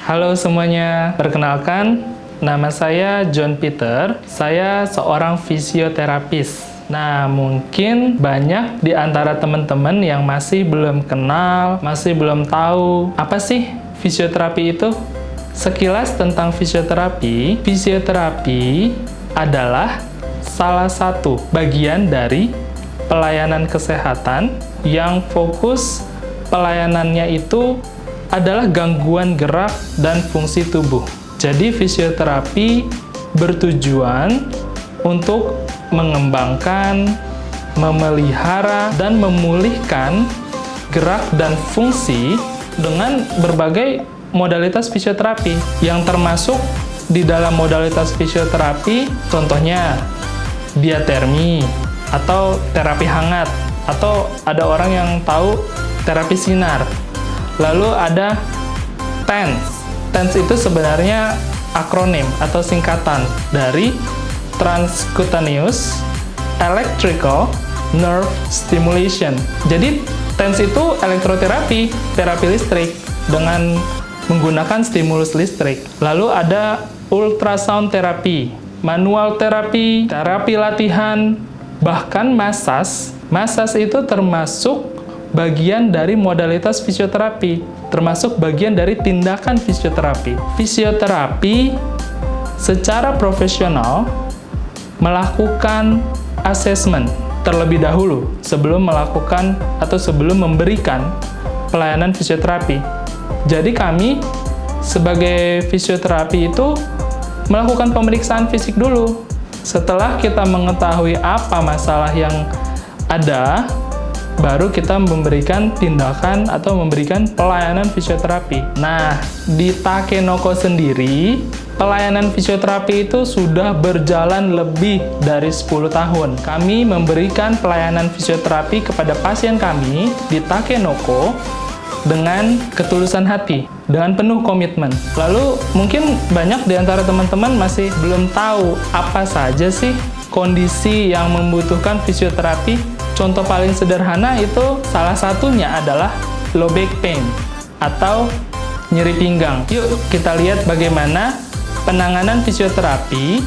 Halo semuanya, perkenalkan nama saya John Peter. Saya seorang fisioterapis. Nah, mungkin banyak di antara teman-teman yang masih belum kenal, masih belum tahu apa sih fisioterapi itu. Sekilas tentang fisioterapi, fisioterapi adalah salah satu bagian dari pelayanan kesehatan yang fokus pelayanannya itu adalah gangguan gerak dan fungsi tubuh. Jadi fisioterapi bertujuan untuk mengembangkan, memelihara, dan memulihkan gerak dan fungsi dengan berbagai modalitas fisioterapi yang termasuk di dalam modalitas fisioterapi, contohnya diatermi atau terapi hangat, atau ada orang yang tahu terapi sinar. Lalu ada TENS. TENS itu sebenarnya akronim atau singkatan dari Transcutaneous Electrical Nerve Stimulation. Jadi TENS itu elektroterapi, terapi listrik dengan menggunakan stimulus listrik. Lalu ada ultrasound terapi, manual terapi, terapi latihan, bahkan massage. Massage itu termasuk bagian dari modalitas fisioterapi, termasuk bagian dari tindakan fisioterapi. Fisioterapi secara profesional melakukan assessment terlebih dahulu sebelum melakukan atau sebelum memberikan pelayanan fisioterapi. Jadi kami sebagai fisioterapi itu melakukan pemeriksaan fisik dulu. Setelah kita mengetahui apa masalah yang ada, baru kita memberikan tindakan atau memberikan pelayanan fisioterapi. Nah, di Takenoko sendiri, pelayanan fisioterapi itu sudah berjalan lebih dari 10 tahun. Kami memberikan pelayanan fisioterapi kepada pasien kami di Takenoko dengan ketulusan hati, dengan penuh komitmen. Lalu, mungkin banyak di antara teman-teman masih belum tahu apa saja sih kondisi yang membutuhkan fisioterapi. Contoh paling sederhana itu salah satunya adalah low back pain atau nyeri pinggang. Yuk kita lihat bagaimana penanganan fisioterapi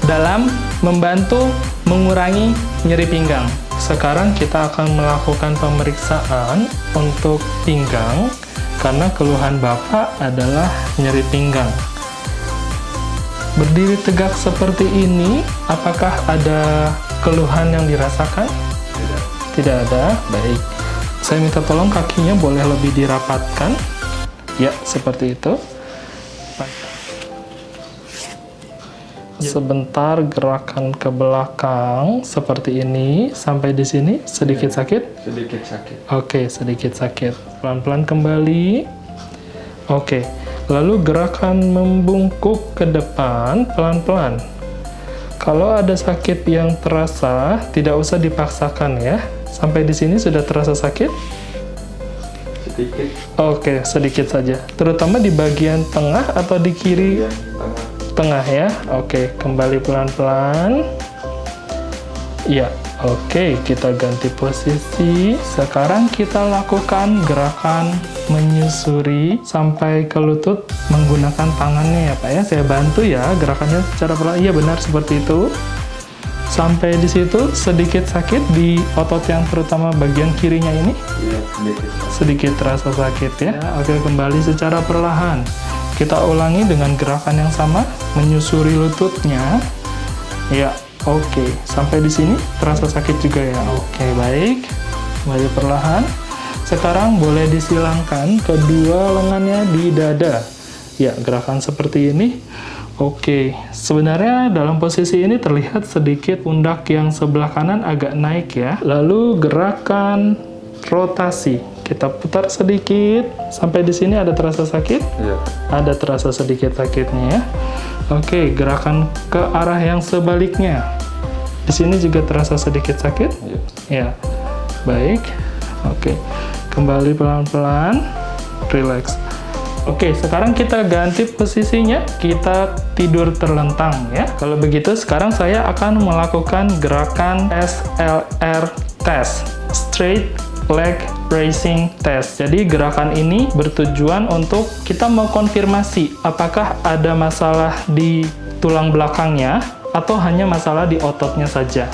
dalam membantu mengurangi nyeri pinggang. Sekarang kita akan melakukan pemeriksaan untuk pinggang karena keluhan Bapak adalah nyeri pinggang. Berdiri tegak seperti ini, apakah ada keluhan yang dirasakan? Tidak ada, baik. Saya minta tolong kakinya boleh lebih dirapatkan. Ya, seperti itu. Sebentar gerakan ke belakang seperti ini. Sampai di sini sedikit sakit? Sedikit sakit. Oke, sedikit sakit. Pelan-pelan kembali. Oke. Lalu gerakan membungkuk ke depan pelan-pelan. Kalau ada sakit yang terasa, tidak usah dipaksakan ya. Sampai di sini sudah terasa sakit? Sedikit. Oke, sedikit saja. Terutama di bagian tengah atau di kiri? Tengah. Tengah ya. Oke, kembali pelan-pelan. Ya, oke. Kita ganti posisi. Sekarang kita lakukan gerakan menyusuri sampai ke lutut menggunakan tangannya ya Pak ya. Saya bantu ya gerakannya secara pelan. Iya benar seperti itu. Sampai di situ sedikit sakit di otot yang terutama bagian kirinya ini. Iya, sedikit. Sedikit terasa sakit ya. Oke, kembali secara perlahan. Kita ulangi dengan gerakan yang sama, menyusuri lututnya. Ya, oke. Sampai di sini terasa sakit juga ya. Oke, baik. Kembali perlahan. Sekarang boleh disilangkan kedua lengannya di dada. Ya, gerakan seperti ini. Oke, sebenarnya dalam posisi ini terlihat sedikit pundak yang sebelah kanan agak naik ya. Lalu gerakan rotasi. Kita putar sedikit. Sampai di sini ada terasa sakit? Iya. Ada terasa sedikit sakitnya ya. Oke, gerakan ke arah yang sebaliknya. Di sini juga terasa sedikit sakit? Iya. Ya, baik. Oke, kembali pelan-pelan. Relax. Oke, sekarang kita ganti posisinya, kita tidur terlentang ya. Kalau begitu, sekarang saya akan melakukan gerakan SLR test, straight leg bracing test. Jadi gerakan ini bertujuan untuk kita mau konfirmasi apakah ada masalah di tulang belakangnya atau hanya masalah di ototnya saja.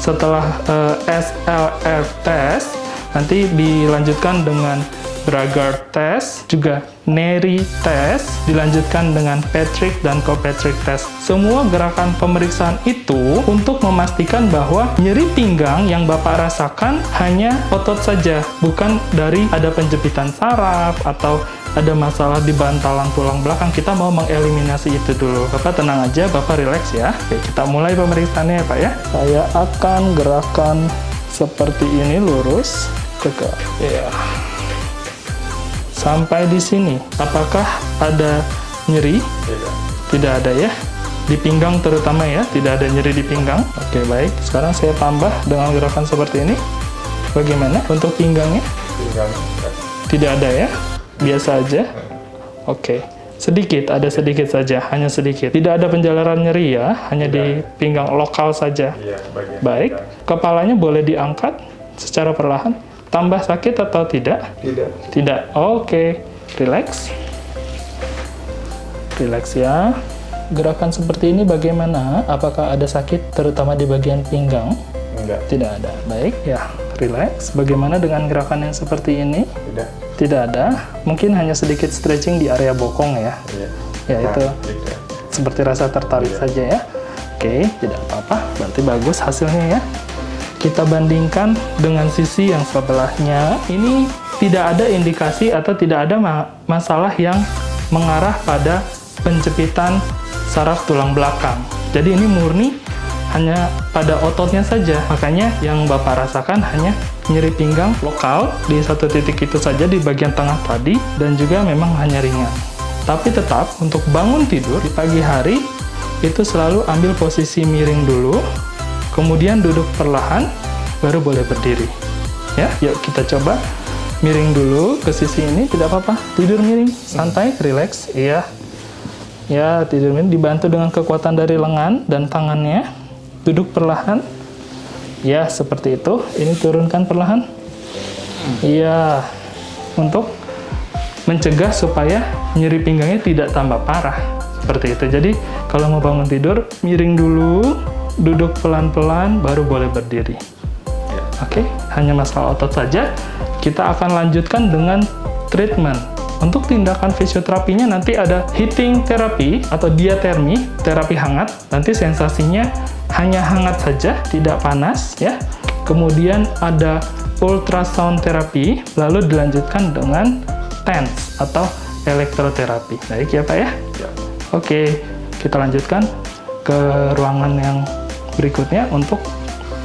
Setelah SLR test, nanti dilanjutkan dengan Bragard test, juga Neri test, dilanjutkan dengan Patrick dan Kirkpatrick test. Semua gerakan pemeriksaan itu untuk memastikan bahwa nyeri pinggang yang Bapak rasakan hanya otot saja, bukan dari ada penjepitan saraf atau ada masalah di bantalan tulang belakang. Kita mau mengeliminasi itu dulu. Bapak tenang aja, Bapak relax ya. Oke, kita mulai pemeriksaannya ya Pak ya. Saya akan gerakan seperti ini, lurus, tegak. Ya. Sampai di sini, apakah ada nyeri? Tidak. Tidak ada ya. Di pinggang terutama ya, tidak ada nyeri di pinggang. Oke, baik. Sekarang saya tambah dengan gerakan seperti ini. Bagaimana untuk pinggangnya? Pinggang. Tidak ada ya? Biasa aja? Oke. Sedikit, ada sedikit saja, hanya sedikit. Tidak ada penjalaran nyeri ya, hanya di pinggang lokal saja. Iya, bagian. Baik. Kepalanya boleh diangkat secara perlahan. Tambah sakit atau tidak? Tidak. Tidak. Oke. Relax. Relax ya. Gerakan seperti ini bagaimana? Apakah ada sakit terutama di bagian pinggang? Enggak. Tidak ada. Baik ya. Relax. Bagaimana dengan gerakan yang seperti ini? Tidak. Tidak ada. Mungkin hanya sedikit stretching di area bokong ya. Iya. Ya itu Tidak. seperti rasa tertarik saja ya. Oke, tidak apa-apa. Berarti bagus hasilnya ya. Kita bandingkan dengan sisi yang sebelahnya. Ini tidak ada indikasi atau tidak ada masalah yang mengarah pada penjepitan saraf tulang belakang. Jadi ini murni hanya pada ototnya saja. Makanya yang Bapak rasakan hanya nyeri pinggang lokal di satu titik itu saja di bagian tengah tadi, dan juga memang hanya ringan. Tapi tetap untuk bangun tidur di pagi hari itu selalu ambil posisi miring dulu, kemudian duduk perlahan, baru boleh berdiri. Ya, yuk kita coba miring dulu ke sisi ini, tidak apa-apa. Tidur miring, santai, relax. Iya. Ya, tidur miring dibantu dengan kekuatan dari lengan dan tangannya. Duduk perlahan. Ya, seperti itu. Ini turunkan perlahan. Iya. Untuk mencegah supaya nyeri pinggangnya tidak tambah parah. Seperti itu. Jadi, kalau mau bangun tidur, miring dulu, duduk pelan-pelan, baru boleh berdiri. Oke, hanya masalah otot saja. Kita akan lanjutkan dengan treatment. Untuk tindakan fisioterapinya nanti ada heating therapy atau diatermi, terapi hangat. Nanti sensasinya hanya hangat saja, tidak panas ya. Kemudian ada ultrasound terapi, lalu dilanjutkan dengan TENS atau elektroterapi. Baik ya Pak ya? Ya. Oke, kita lanjutkan ke ruangan yang berikutnya untuk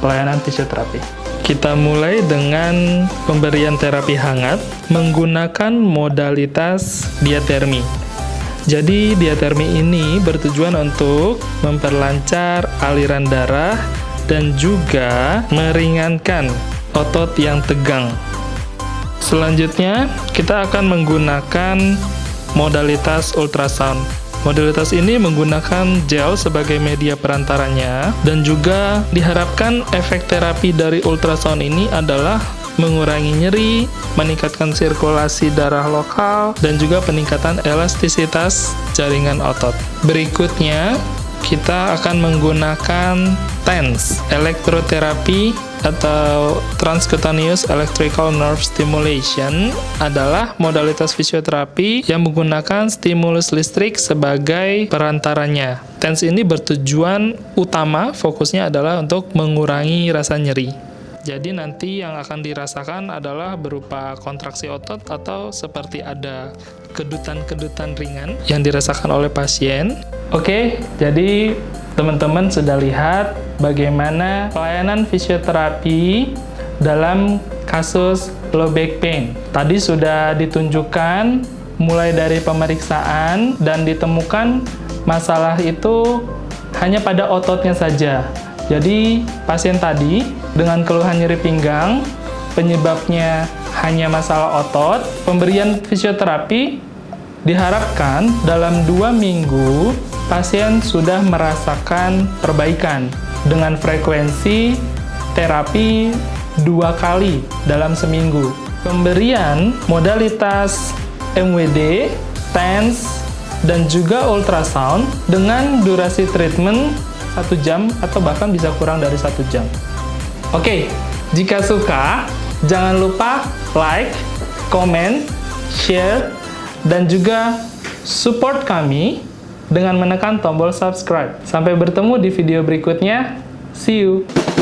pelayanan fisioterapi. Kita mulai dengan pemberian terapi hangat menggunakan modalitas diatermi. Jadi diatermi ini bertujuan untuk memperlancar aliran darah dan juga meringankan otot yang tegang. Selanjutnya, kita akan menggunakan modalitas ultrasound. Modalitas ini menggunakan gel sebagai media perantaranya, dan juga diharapkan efek terapi dari ultrasound ini adalah mengurangi nyeri, meningkatkan sirkulasi darah lokal, dan juga peningkatan elastisitas jaringan otot. Berikutnya, kita akan menggunakan TENS, elektroterapi atau transcutaneous electrical nerve stimulation, adalah modalitas fisioterapi yang menggunakan stimulus listrik sebagai perantaranya. TENS ini bertujuan utama, fokusnya adalah untuk mengurangi rasa nyeri. Jadi nanti yang akan dirasakan adalah berupa kontraksi otot atau seperti ada kedutan-kedutan ringan yang dirasakan oleh pasien. Oke, jadi teman-teman sudah lihat bagaimana pelayanan fisioterapi dalam kasus low back pain. Tadi sudah ditunjukkan mulai dari pemeriksaan dan ditemukan masalah itu hanya pada ototnya saja. Jadi pasien tadi dengan keluhan nyeri pinggang, penyebabnya hanya masalah otot. Pemberian fisioterapi diharapkan dalam 2 minggu pasien sudah merasakan perbaikan dengan frekuensi terapi 2 kali dalam seminggu. pemberian modalitas MWD, TENS, dan juga ultrasound dengan durasi treatment 1 jam atau bahkan bisa kurang dari 1 jam. Oke, jika suka, jangan lupa like, comment, share, dan juga support kami dengan menekan tombol subscribe. Sampai bertemu di video berikutnya. See you!